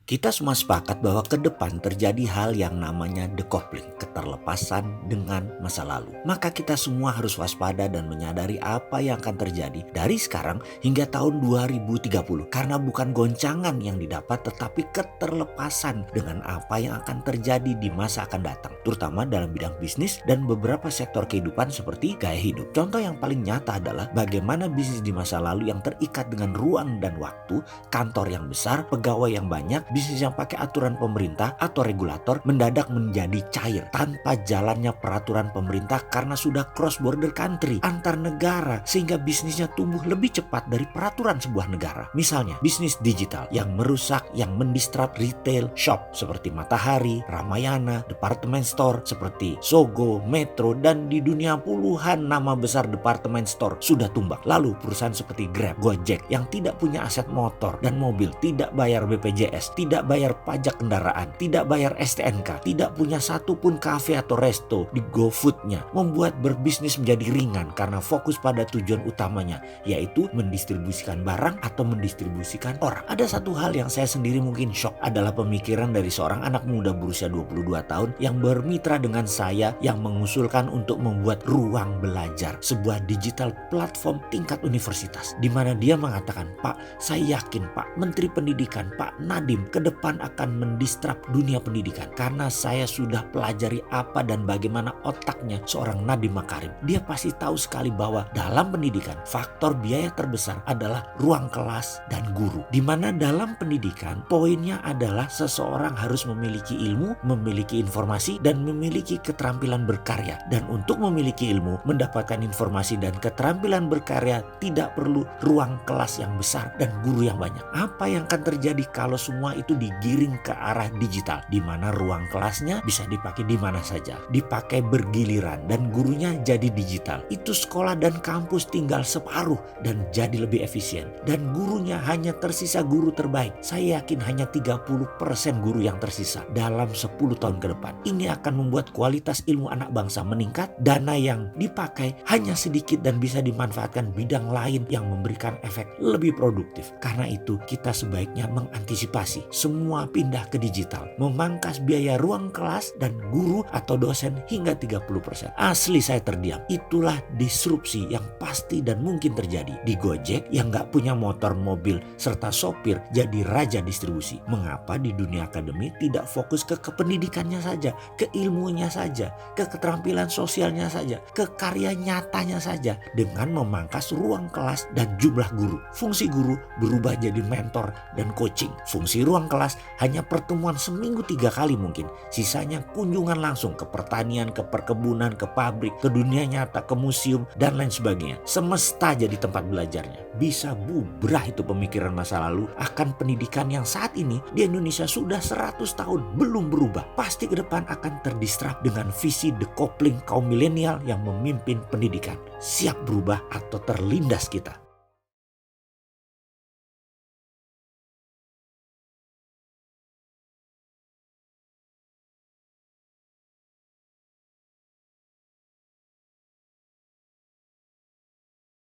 Kita semua sepakat bahwa ke depan terjadi hal yang namanya decoupling, keterlepasan dengan masa lalu. Maka kita semua harus waspada dan menyadari apa yang akan terjadi dari sekarang hingga tahun 2030. Karena bukan goncangan yang didapat tetapi keterlepasan dengan apa yang akan terjadi di masa akan datang. Terutama dalam bidang bisnis dan beberapa sektor kehidupan seperti gaya hidup. Contoh yang paling nyata adalah bagaimana bisnis di masa lalu yang terikat dengan ruang dan waktu, kantor yang besar, pegawai yang banyak, bisnis yang pakai aturan pemerintah atau regulator mendadak menjadi cair tanpa jalannya peraturan pemerintah karena sudah cross border country antar negara sehingga bisnisnya tumbuh lebih cepat dari peraturan sebuah negara. Misalnya bisnis digital yang merusak, yang mendistrap retail shop seperti Matahari, Ramayana, department store seperti Sogo, Metro, dan di dunia puluhan nama besar department store sudah tumbang. Lalu perusahaan seperti Grab, Gojek yang tidak punya aset motor dan mobil, tidak bayar BPJS, tidak bayar pajak kendaraan, tidak bayar STNK, tidak punya satupun kafe atau resto di GoFood-nya, membuat berbisnis menjadi ringan karena fokus pada tujuan utamanya, yaitu mendistribusikan barang atau mendistribusikan orang. Ada satu hal yang saya sendiri mungkin shock adalah pemikiran dari seorang anak muda berusia 22 tahun yang bermitra dengan saya yang mengusulkan untuk membuat Ruang Belajar, sebuah digital platform tingkat universitas, di mana dia mengatakan, "Pak, saya yakin Pak, Menteri Pendidikan, Pak Nadiem ke depan akan mendistrap dunia pendidikan karena saya sudah pelajari apa dan bagaimana otaknya seorang Nadiem Makarim. Dia pasti tahu sekali bahwa dalam pendidikan faktor biaya terbesar adalah ruang kelas dan guru. Di mana dalam pendidikan poinnya adalah seseorang harus memiliki ilmu, memiliki informasi dan memiliki keterampilan berkarya. Dan untuk memiliki ilmu, mendapatkan informasi dan keterampilan berkarya tidak perlu ruang kelas yang besar dan guru yang banyak. Apa yang akan terjadi kalau semua itu digiring ke arah digital, di mana ruang kelasnya bisa dipakai di mana saja, dipakai bergiliran dan gurunya jadi digital. Itu sekolah dan kampus tinggal separuh dan jadi lebih efisien. Dan gurunya hanya tersisa guru terbaik. Saya yakin hanya 30% guru yang tersisa dalam 10 tahun ke depan. Ini akan membuat kualitas ilmu anak bangsa meningkat, dana yang dipakai hanya sedikit dan bisa dimanfaatkan bidang lain yang memberikan efek lebih produktif. Karena itu kita sebaiknya mengantisipasi semua pindah ke digital, memangkas biaya ruang kelas dan guru atau dosen hingga 30%. Asli saya terdiam. Itulah disrupsi yang pasti dan mungkin terjadi. Di Gojek yang gak punya motor, mobil, serta sopir jadi raja distribusi. Mengapa di dunia akademik tidak fokus ke pendidikannya saja, ke ilmunya saja, ke keterampilan sosialnya saja, ke karya nyatanya saja dengan memangkas ruang kelas dan jumlah guru. Fungsi guru berubah jadi mentor dan coaching. Fungsi ruang kelas hanya pertemuan seminggu 3 kali mungkin. Sisanya kunjungan langsung ke pertanian, ke perkebunan, ke pabrik, ke dunia nyata, ke museum, dan lain sebagainya. Semesta jadi tempat belajarnya. Bisa bubrah itu pemikiran masa lalu akan pendidikan yang saat ini di Indonesia sudah 100 tahun belum berubah. Pasti ke depan akan terdistrap dengan visi decoupling kaum milenial yang memimpin pendidikan. Siap berubah atau terlindas kita?